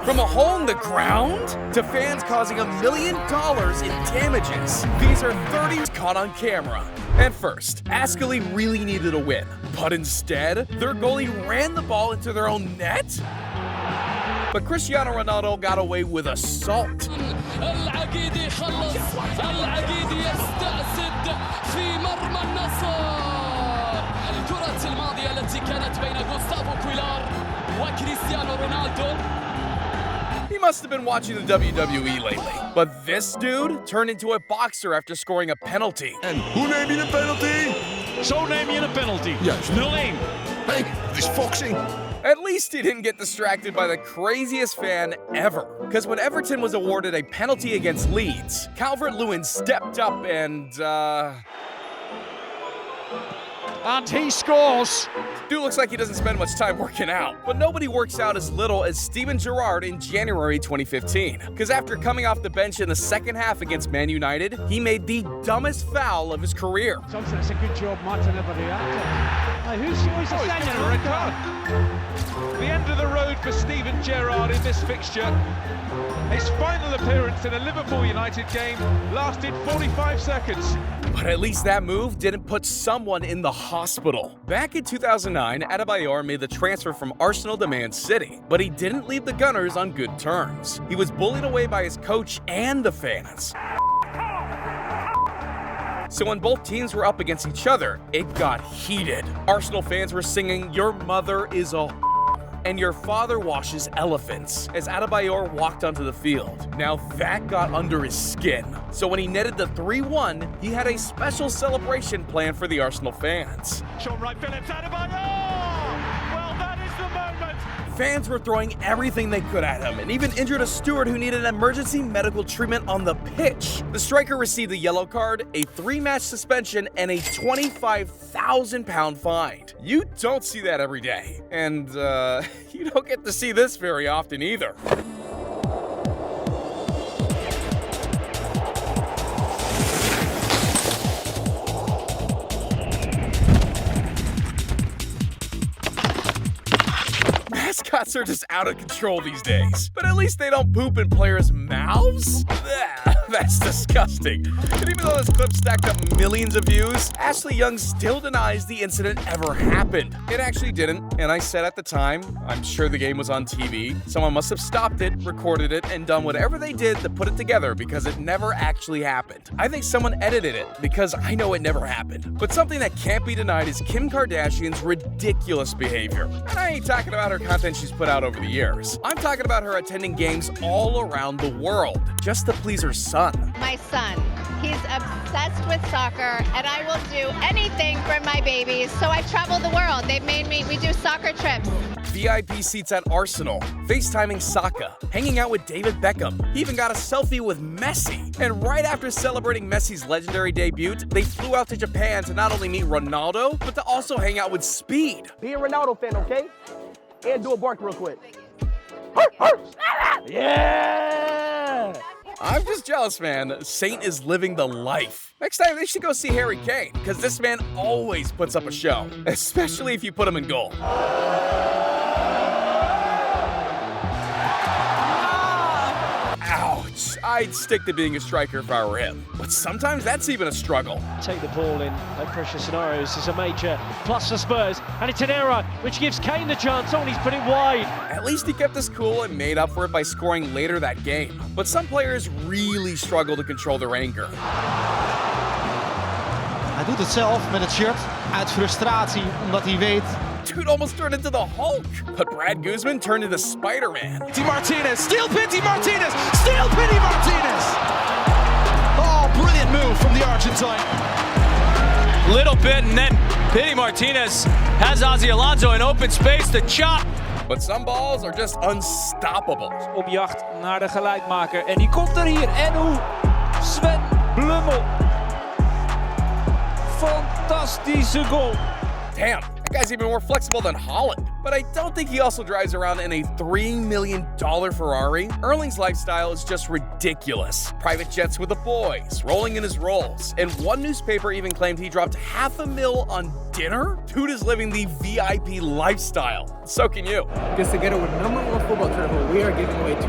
From a hole in the ground to fans causing $1 million in damages. These are 30s caught on camera. At first, Ascoli really needed a win, but instead, their goalie ran the ball into their own net? But Cristiano Ronaldo got away with assault. العقيدي خلص العقيدي يستأسد في مرمى النصر الكرة الماضية التي كانت بين غوستافو كويلار وكريستيانو رونالدو. He must have been watching the WWE lately. But this dude turned into a boxer after scoring a penalty. En hoe neem je een penalty? Zo neem je een penalty. Juist. 0-1. Hey, het is boxing. At least he didn't get distracted by the craziest fan ever. Because when Everton was awarded a penalty against Leeds, Calvert-Lewin stepped up And he scores. Dude looks like he doesn't spend much time working out. But nobody works out as little as Steven Gerrard in January 2015. Because after coming off the bench in the second half against Man United, he made the dumbest foul of his career. Thompson, it's a good job, Martin, everybody out. Who's standing a red card. The end of the road for Steven Gerrard in this fixture. His final appearance in a Liverpool United game lasted 45 seconds. But at least that move didn't put someone in the hospital. Back in 2009, Adebayor made the transfer from Arsenal to Man City, but he didn't leave the Gunners on good terms. He was bullied away by his coach and the fans. So when both teams were up against each other, it got heated. Arsenal fans were singing, "Your mother is a and your father washes elephants," as Adebayor walked onto the field. Now that got under his skin. So when he netted the 3-1, he had a special celebration planned for the Arsenal fans. Sean Wright Phillips, Adebayor! Well, that is the moment. Fans were throwing everything they could at him and even injured a steward who needed emergency medical treatment on the pitch. The striker received a yellow card, a 3-match suspension, and a £25,000 fine. You don't see that every day. And, you don't get to see this very often either. Mascots are just out of control these days. But at least they don't poop in players' mouths? That's disgusting. And even though this clip stacked up millions of views, Ashley Young still denies the incident ever happened. It actually didn't, and I said at the time, I'm sure the game was on TV. Someone must have stopped it, recorded it, and done whatever they did to put it together because it never actually happened. I think someone edited it because I know it never happened. But something that can't be denied is Kim Kardashian's ridiculous behavior. And I ain't talking about her content she's put out over the years. I'm talking about her attending games all around the world just to please her son. My son, he's obsessed with soccer, and I will do anything for my babies. So I travel the world. They've made me, we do soccer trips. VIP seats at Arsenal, FaceTiming Saka, hanging out with David Beckham. He even got a selfie with Messi. And right after celebrating Messi's legendary debut, they flew out to Japan to not only meet Ronaldo, but to also hang out with Speed. Be a Ronaldo fan, okay? And do a bark real quick. Yeah! I'm just jealous, man. Saint is living the life. Next time, they should go see Harry Kane, because this man always puts up a show, especially if you put him in goal. Ouch. I'd stick to being a striker if I were him. But sometimes that's even a struggle. Take the ball in low-pressure scenarios is a major plus for Spurs. And it's an error, which gives Kane the chance. Oh, and he's put it wide. At least he kept his cool and made up for it by scoring later that game. But some players really struggle to control their anger. Hij doet het zelf met het shirt uit frustratie, omdat hij weet... Dude almost turned into the Hulk. But Brad Guzman turned into Spider-Man. Pity Martinez, steal Pity Martinez, steal Pity Martinez! Oh, brilliant move from the Argentine. Little bit, and then Pity Martinez has Ozzy Alonso in open space to chop. But some balls are just unstoppable. Op jacht naar de gelijkmaker. En die komt er hier. En hoe? Sven Blummel. Fantastische goal. Damn, that guy's even more flexible than Holland. but I don't think he also drives around in a $3 million Ferrari. Erling's lifestyle is just ridiculous. Private jets with the boys, rolling in his Rolls, and one newspaper even claimed he dropped $500,000 on dinner? Dude is living the VIP lifestyle. So can you. Because together with #1 football travel, we are giving away 2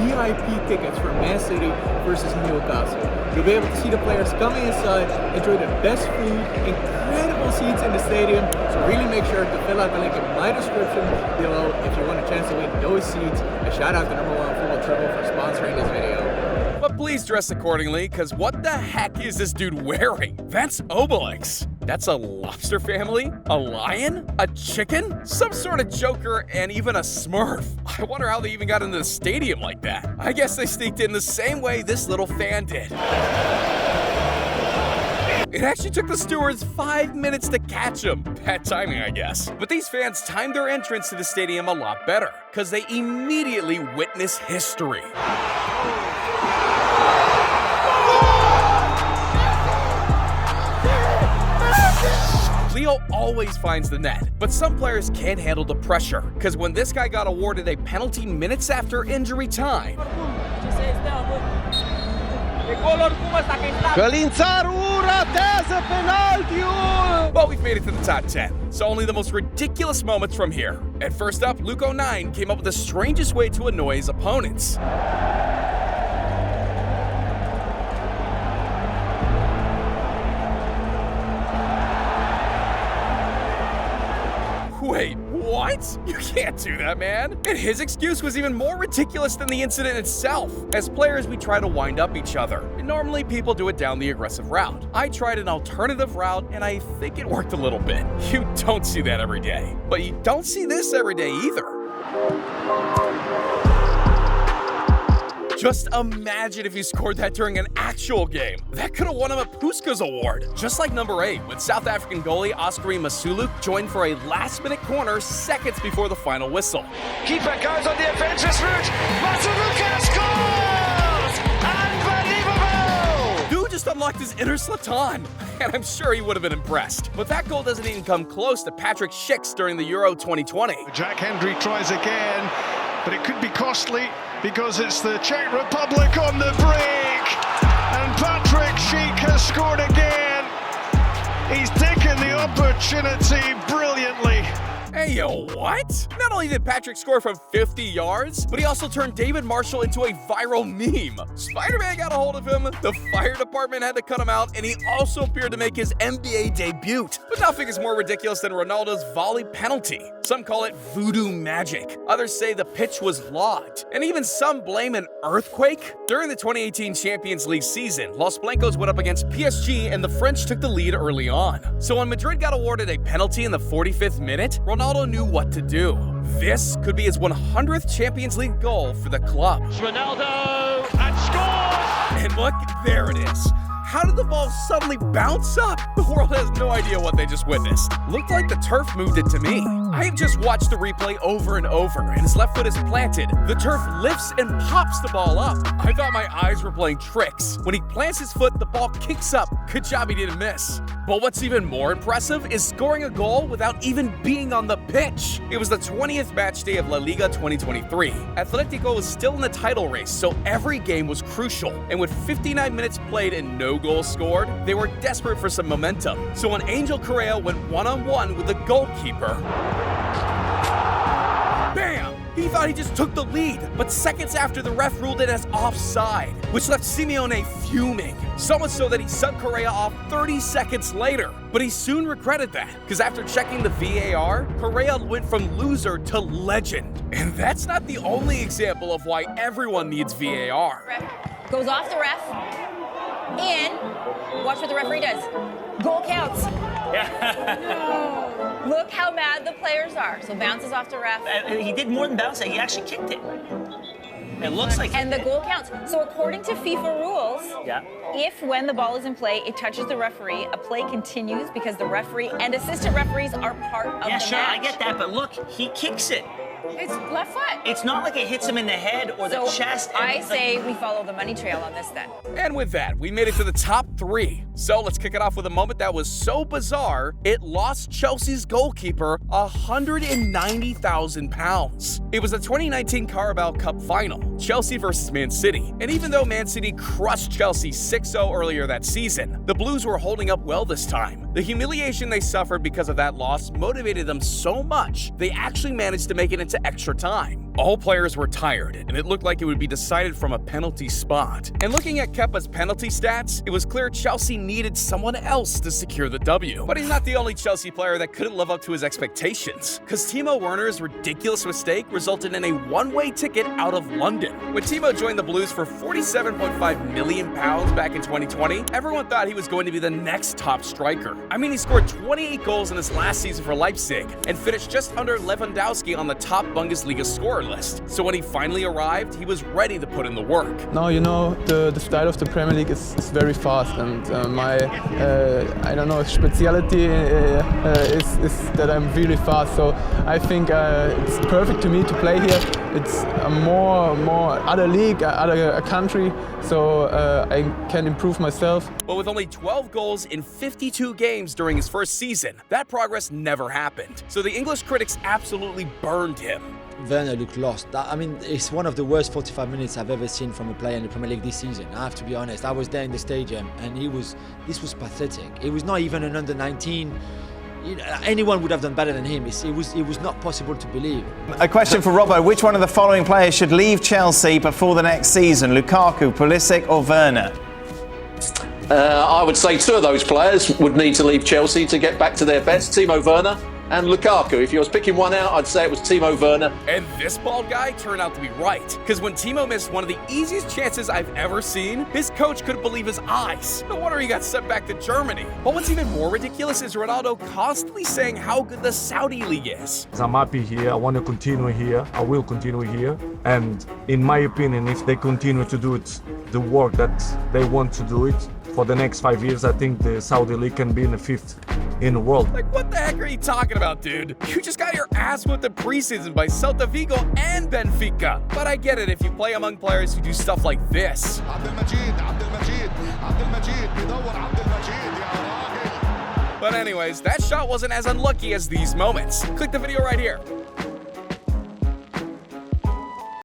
VIP tickets for Man City versus Newcastle. You'll be able to see the players coming inside, enjoy the best food, incredible seats in the stadium. So really make sure to fill out the link in my description below if you want a chance to win those seats. And shout out to #1 football travel for sponsoring this video. But please dress accordingly, because what the heck is this dude wearing? That's Obelix. That's a lobster family? A lion? A chicken? Some sort of Joker and even a Smurf. I wonder how they even got into the stadium like that. I guess they sneaked in the same way this little fan did. It actually took the stewards 5 minutes to catch him. Bad timing, I guess. But these fans timed their entrance to the stadium a lot better, because they immediately witnessed history. Leo always finds the net, but some players can't handle the pressure, because when this guy got awarded a penalty minutes after injury time, well, we've made it to the top 10, so only the most ridiculous moments from here. And first up, Luke09 came up with the strangest way to annoy his opponents. Wait, what? You can't do that, man. And his excuse was even more ridiculous than the incident itself. As players, we try to wind up each other. And normally, people do it down the aggressive route. I tried an alternative route, and I think it worked a little bit. You don't see that every day. But you don't see this every day either. Just imagine if he scored that during an actual game. That could have won him a Puskas Award. Just like number 8, when South African goalie Oskari Masuluk joined for a last-minute corner seconds before the final whistle. Keeper goes on the adventurous route. Masuluk scores! Unbelievable! Dude just unlocked his inner Zlatan, and I'm sure he would have been impressed. But that goal doesn't even come close to Patrick Schick's during the Euro 2020. Jack Hendry tries again, but it could be costly, because it's the Czech Republic on the break, and Patrick Schick has scored again. He's taken the opportunity brilliantly. Hey, yo, what? Not only did Patrick score from 50 yards, but he also turned David Marshall into a viral meme. Spider-Man got a hold of him, the fire department had to cut him out, and he also appeared to make his NBA debut. But nothing is more ridiculous than Ronaldo's volley penalty. Some call it voodoo magic. Others say the pitch was logged. And even some blame an earthquake. During the 2018 Champions League season, Los Blancos went up against PSG, and the French took the lead early on. So when Madrid got awarded a penalty in the 45th minute, Ronaldo knew what to do. This could be his 100th Champions League goal for the club. Ronaldo and scores! And look, there it is. How did the ball suddenly bounce up? The world has no idea what they just witnessed. Looked like the turf moved it to me. I have just watched the replay over and over, and his left foot is planted. The turf lifts and pops the ball up. I thought my eyes were playing tricks. When he plants his foot, the ball kicks up. Good job he didn't miss. But what's even more impressive is scoring a goal without even being on the pitch. It was the 20th match day of La Liga 2023. Atletico was still in the title race, so every game was crucial. And with 59 minutes played and no goals scored, they were desperate for some momentum. So when Angel Correa went one-on-one with the goalkeeper, bam! He thought he just took the lead, but seconds after, the ref ruled it as offside, which left Simeone fuming. So much so that he subbed Correa off 30 seconds later. But he soon regretted that, because after checking the VAR, Correa went from loser to legend. And that's not the only example of why everyone needs VAR. Ref goes off the ref, in, watch what the referee does. Goal counts. No. Look how mad the players are. So bounces off the ref. He did more than bounce it. He actually kicked it. It looks like. And the goal counts. So according to FIFA rules, if when the ball is in play, it touches the referee, a play continues because the referee and assistant referees are part of the match. Yeah, sure, I get that, but look, he kicks it. It's left foot. It's not like it hits him in the head or the chest. I say we follow the money trail on this then. And with that, we made it to the top 3. So let's kick it off with a moment that was so bizarre, it lost Chelsea's goalkeeper 190,000 pounds. It was the 2019 Carabao Cup final, Chelsea versus Man City. And even though Man City crushed Chelsea 6-0 earlier that season, the Blues were holding up well this time. The humiliation they suffered because of that loss motivated them so much, they actually managed to make it into extra time. All players were tired, and it looked like it would be decided from a penalty spot. And looking at Kepa's penalty stats, it was clear Chelsea needed someone else to secure the W. But he's not the only Chelsea player that couldn't live up to his expectations, because Timo Werner's ridiculous mistake resulted in a one-way ticket out of London. When Timo joined the Blues for £47.5 million back in 2020, everyone thought he was going to be the next top striker. I mean, he scored 28 goals in his last season for Leipzig and finished just under Lewandowski on the top Bundesliga scorer list. So when he finally arrived, he was ready to put in the work. Now, you know, the style of the Premier League is very fast, and my speciality is that I'm really fast. So I think it's perfect to me to play here. It's a more other league, other country, so I can improve myself. But with only 12 goals in 52 games during his first season, that progress never happened. So the English critics absolutely burned him. Werner looked lost. I mean, it's one of the worst 45 minutes I've ever seen from a player in the Premier League this season. I have to be honest. I was there in the stadium, and this was pathetic. It was not even an under-19. Anyone would have done better than him. It was not possible to believe. A question for Robbo. Which one of the following players should leave Chelsea before the next season? Lukaku, Pulisic or Werner? I would say 2 of those players would need to leave Chelsea to get back to their best. Timo Werner and Lukaku. If you was picking one out, I'd say it was Timo Werner. And this bald guy turned out to be right, because when Timo missed one of the easiest chances I've ever seen, his coach couldn't believe his eyes. No wonder he got sent back to Germany. But what's even more ridiculous is Ronaldo constantly saying how good the Saudi league is. I'm happy here, I want to continue here, I will continue here, and in my opinion, if they continue to do the work that they want to do it, for the next 5 years, I think the Saudi league can be in the 5th in the world. Like, what the heck are you talking about, dude? You just got your ass whipped in preseason by Celta Vigo and Benfica. But I get it if you play among players who do stuff like this. But anyways, that shot wasn't as unlucky as these moments. Click the video right here.